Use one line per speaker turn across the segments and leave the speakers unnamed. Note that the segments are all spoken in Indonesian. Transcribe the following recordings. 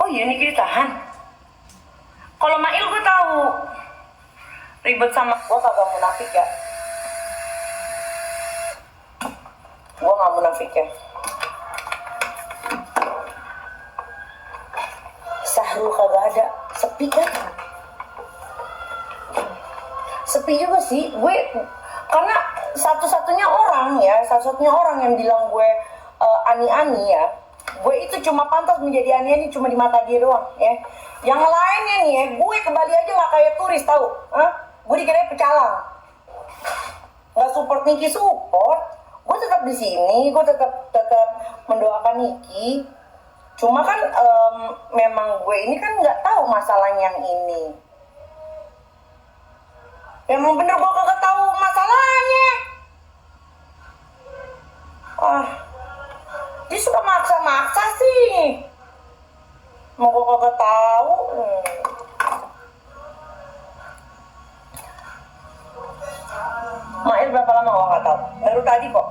Oh iya, Niki ditahan. Kalau Mail gue tahu ribet sama gue, kagak munafik ya. Gue nggak munafik ya. Sahrul kagak ada, sepi kan? Sepi juga sih gue, karena satu-satunya orang yang bilang gue ani-ani ya. Gue itu cuma pantas menjadi ani-ani cuma di mata dia doang ya. Yang lainnya nih ya, gue ke Bali aja nggak kayak turis tahu. Gue dikira pecalang. Nggak support Niki, support. Gue tetap di sini, gue tetap mendoakan Niki. Cuma kan memang gue ini kan nggak tahu masalahnya yang ini. Emang bener gue kagak tahu masalahnya. Dia suka maksa-maksa sih. Mau gue kagak tahu. Mail berapa lama gue nggak tahu. Baru tadi kok.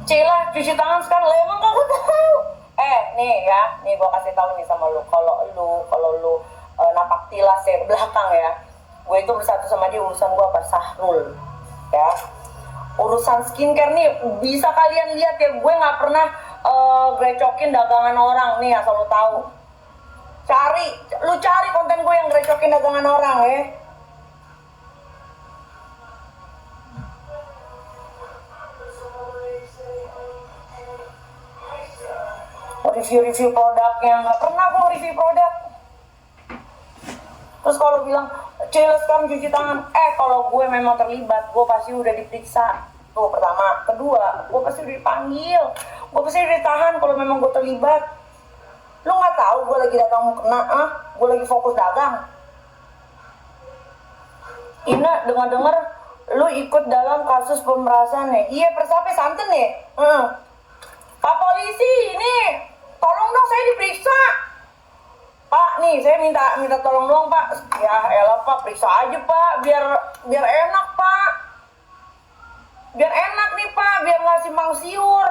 Cila cuci tangan sekarang, emang kagak tahu. Nih ya, nih gue kasih tahu nih sama lu. Kalau lu napak tilas ya belakang ya. Gue itu bersatu sama dia, urusan gue apa? Sahrul ya. Urusan skincare nih bisa kalian lihat ya, gue nggak pernah grecokin dagangan orang nih, asal lu tahu. Lu cari konten gue yang grecokin dagangan orang ya. Review produknya nggak pernah gue review produk. Terus kalau bilang Cila sekarang cuci tangan, kalau gue memang terlibat, gue pasti udah diperiksa. Tuh pertama, kedua, gue pasti udah dipanggil, gue pasti udah ditahan kalau memang gue terlibat. Lu nggak tahu gue lagi dagang mau kena, gue lagi fokus dagang. Ina dengar lu ikut dalam kasus pemerasan ya? Iya, persape santen ya? Pak polisi, ini tolong dong saya diperiksa. Pak, nih saya minta tolong dong Pak. Ya elah Pak, periksa aja Pak, biar enak Pak. Biar enak nih Pak, biar nggak simpang siur.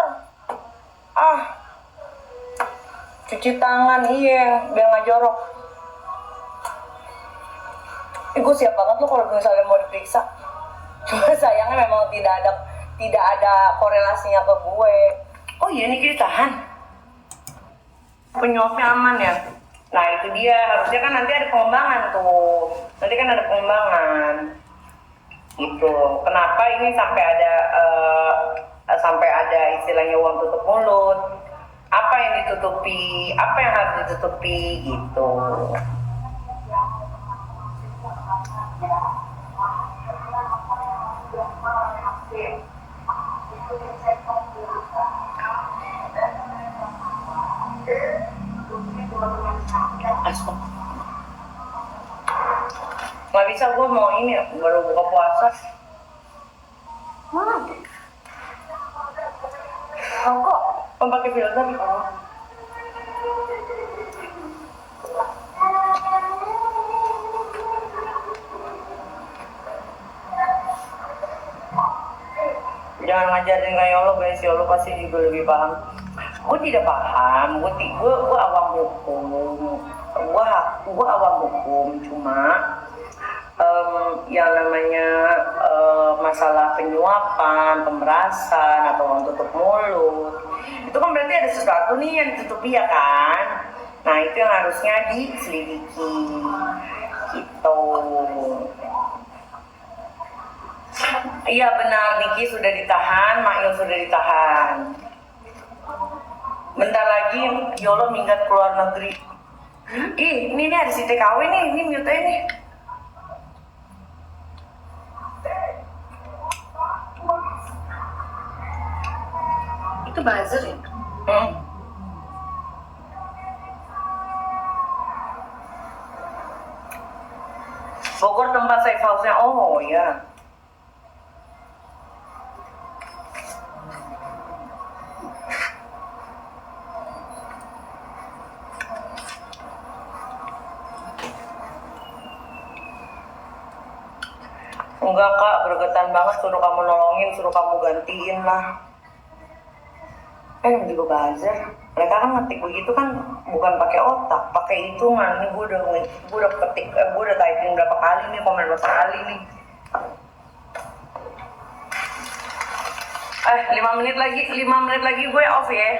Cuci tangan, iya, biar nggak jorok. Gue siap banget lo kalau misalnya mau diperiksa. Cuma sayangnya memang tidak ada korelasinya ke gue. Oh iya, Niki ditahan. Penyuapnya aman ya. Nah itu dia, harusnya kan nanti ada pengembangan tuh. Nanti kan ada pengembangan gitu. Kenapa ini sampai ada istilahnya uang tutup mulut? Apa yang ditutupi? Apa yang harus ditutupi gitu. Nggak bisa, gue mau ini baru buka puasa. Kok pakai filter? Jangan ngajarin kayak lo guys, ya lo pasti juga lebih paham. Gue tidak paham, gue awam hukum. Gue awam hukum, cuma yang namanya masalah penyuapan, pemerasan atau uang tutup mulut, itu kan berarti ada sesuatu nih yang ditutupi ya kan. Nah itu yang harusnya diselidiki gitu. Iya benar, Niki sudah ditahan, Mail sudah ditahan. Bentar lagi Yolo minggat keluar negeri. Ini ada si TKW nih, ini mute nih.
Itu buzzer ya?
Bogor tempat safe house-nya, oh ya. Enggak kak, gregetan banget, suruh kamu nolongin, suruh kamu gantiin lah. Juga buzzer. Mereka kan ngetik begitu kan bukan pakai otak, pakai hitungan. Nih gue udah ketik, gue udah typing berapa kali nih, komen berapa kali nih. 5 menit lagi gue off ya.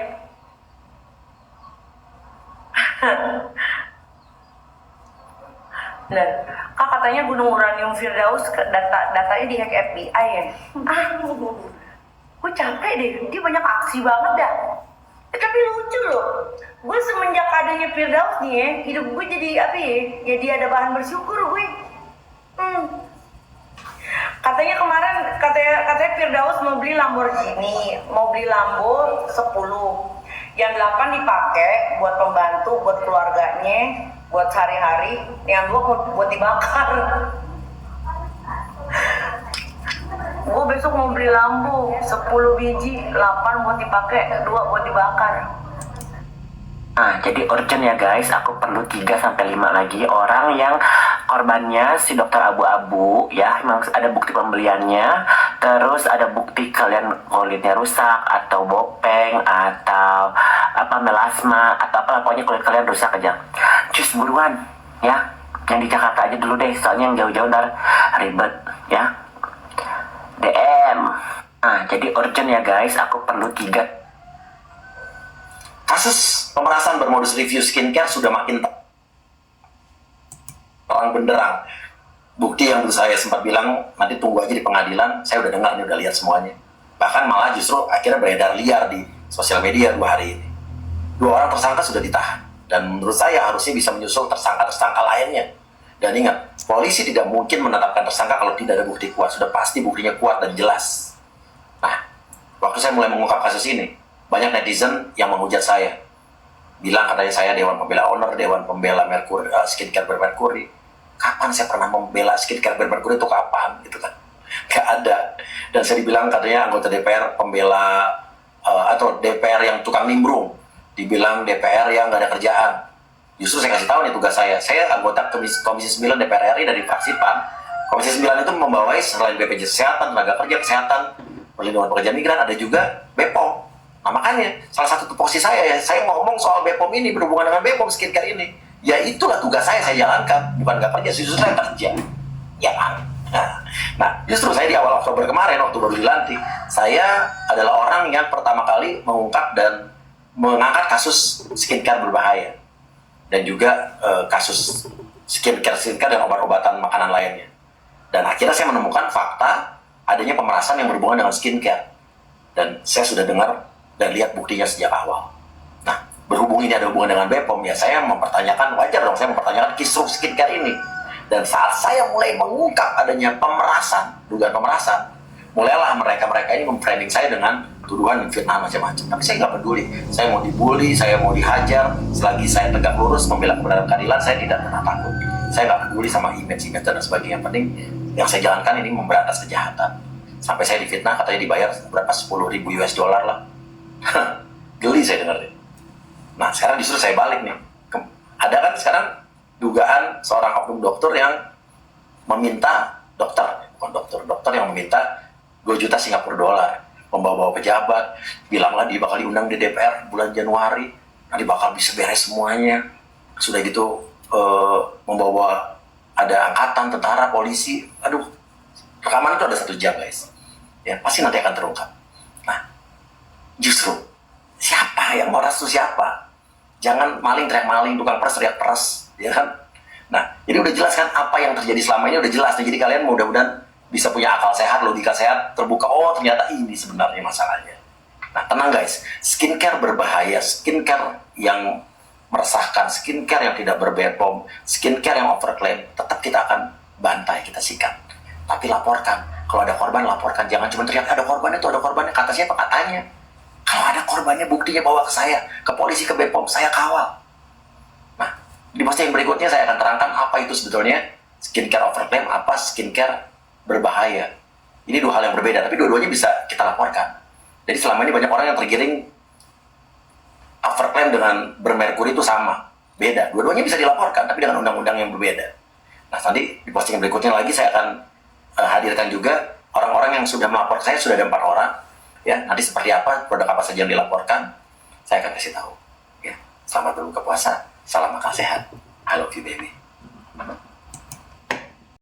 Dan kak katanya Gunung Uranium Firdaus datanya dihack FBI ya. Gue capek deh, dia banyak aksi banget dah. Tapi lucu loh, gue semenjak adanya Firdaus nih ya, hidup gue jadi apa ya, jadi ada bahan bersyukur gue. Katanya kemarin katanya Firdaus mau beli Lamborghini, mau beli Lambo 10, yang 8 dipakai buat pembantu, buat keluarganya, buat sehari-hari, yang 2 buat dibakar. Gue besok mau beli Lambo 10 biji, 8 buat dipakai, 2 buat dibakar.
Nah, jadi urgent ya guys, aku perlu 3-5 lagi orang yang korbannya si dokter abu-abu ya, memang ada bukti pembeliannya, terus ada bukti kalian kulitnya rusak atau bopeng atau apa melasma atau apa, pokoknya kulit kalian rusak aja. Cus buruan ya, yang di Jakarta aja dulu deh, soalnya yang jauh-jauh ntar ribet ya. DM. Nah, jadi urgent ya guys, aku perlu 3.
Kasus pemerasan bermodus review skincare sudah makin terang benderang. Bukti yang dulu saya sempat bilang nanti tunggu aja di pengadilan, saya udah dengar nih, udah lihat semuanya. Bahkan malah justru akhirnya beredar liar di sosial media 2 hari ini. 2 orang tersangka sudah ditahan, dan menurut saya harusnya bisa menyusul tersangka-tersangka lainnya. Dan ingat, polisi tidak mungkin menetapkan tersangka kalau tidak ada bukti kuat. Sudah pasti buktinya kuat dan jelas. Nah, waktu saya mulai mengungkap kasus ini, banyak netizen yang menghujat saya, bilang katanya saya Dewan Pembela Owner, Dewan Pembela Mercury, skincare bermerkuri. Kapan saya pernah membela skincare bermerkuri itu kapan? Gitu kan? Gak ada. Dan saya dibilang katanya anggota DPR pembela atau DPR yang tukang nimbrung, dibilang DPR yang gak ada kerjaan. Justru saya kasih tahu nih tugas saya. Saya anggota Komisi 9 DPR RI dari fraksi PAN. Komisi 9 itu membawai selain BPJS Kesehatan, Tenaga Kerja, Kesehatan, Perlindungan Pekerja Migran, ada juga BPOM. Nah makanya salah satu tupoksi saya ya, saya ngomong soal BPOM ini berhubungan dengan BPOM skincare ini. Ya itulah tugas saya jalankan, bukan nggak kerja, justru saya kerja. Ya kan? Nah, justru saya di awal Oktober kemarin, waktu baru dilantik, saya adalah orang yang pertama kali mengungkap dan mengangkat kasus skincare berbahaya. Dan juga kasus skincare dan obat-obatan makanan lainnya. Dan akhirnya saya menemukan fakta adanya pemerasan yang berhubungan dengan skincare. Dan saya sudah dengar dan lihat buktinya sejak awal. Nah, berhubung ini ada hubungan dengan BPOM, ya saya mempertanyakan, wajar dong saya mempertanyakan kisruh skincare ini. Dan saat saya mulai mengungkap adanya pemerasan, dugaan pemerasan, mulailah mereka-mereka ini memframing saya dengan tuduhan fitnah macam-macam. Tapi saya nggak peduli, saya mau dibully, saya mau dihajar, selagi saya tegak lurus membela kebenaran keadilan, saya tidak pernah takut. Saya nggak peduli sama image dan sebagainya. Yang penting yang saya jalankan ini memberantas kejahatan. Sampai saya difitnah, katanya dibayar berapa 10.000 US dollar lah. Geli saya dengerin. Nah sekarang justru saya balik nih. Ada kan sekarang dugaan seorang oknum dokter yang meminta dokter yang meminta 2 juta Singapura dolar, membawa-bawa pejabat, bilanglah dia bakal diundang di DPR bulan Januari, nanti bakal bisa beres semuanya. Sudah gitu membawa ada angkatan, tentara, polisi. Aduh, rekaman itu ada 1 jam guys. Ya pasti nanti akan terungkap. Nah, justru siapa yang moras itu siapa? Jangan maling teriak maling, tukang peres teriak peres, ya kan? Nah, jadi udah jelas kan apa yang terjadi selama ini, udah jelas. Jadi kalian mudah-mudahan bisa punya akal sehat, logika sehat, terbuka, oh ternyata ini sebenarnya masalahnya. Nah, tenang guys, skincare berbahaya, skincare yang meresahkan, skincare yang tidak berbepom, skincare yang overclaim, tetap kita akan bantai, kita sikat. Tapi laporkan, kalau ada korban laporkan, jangan cuma teriak ada korban itu, ada korbannya, kata siapa katanya. Kalau ada korbannya, buktinya bawa ke saya, ke polisi, ke BPOM, saya kawal. Nah, di posting berikutnya saya akan terangkan apa itu sebetulnya skincare overclaim, apa skincare berbahaya. Ini 2 hal yang berbeda, tapi dua-duanya bisa kita laporkan. Jadi selama ini banyak orang yang tergiring overclaim dengan bermerkuri itu sama, beda. Dua-duanya bisa dilaporkan, tapi dengan undang-undang yang berbeda. Nah, nanti di posting berikutnya lagi saya akan hadirkan juga orang-orang yang sudah melapor saya, sudah ada 4 orang. Ya, nanti seperti apa, produk apa saja yang dilaporkan, saya akan kasih tahu. Ya, Selamat berbuka puasa. Salam akal sehat. I love you baby.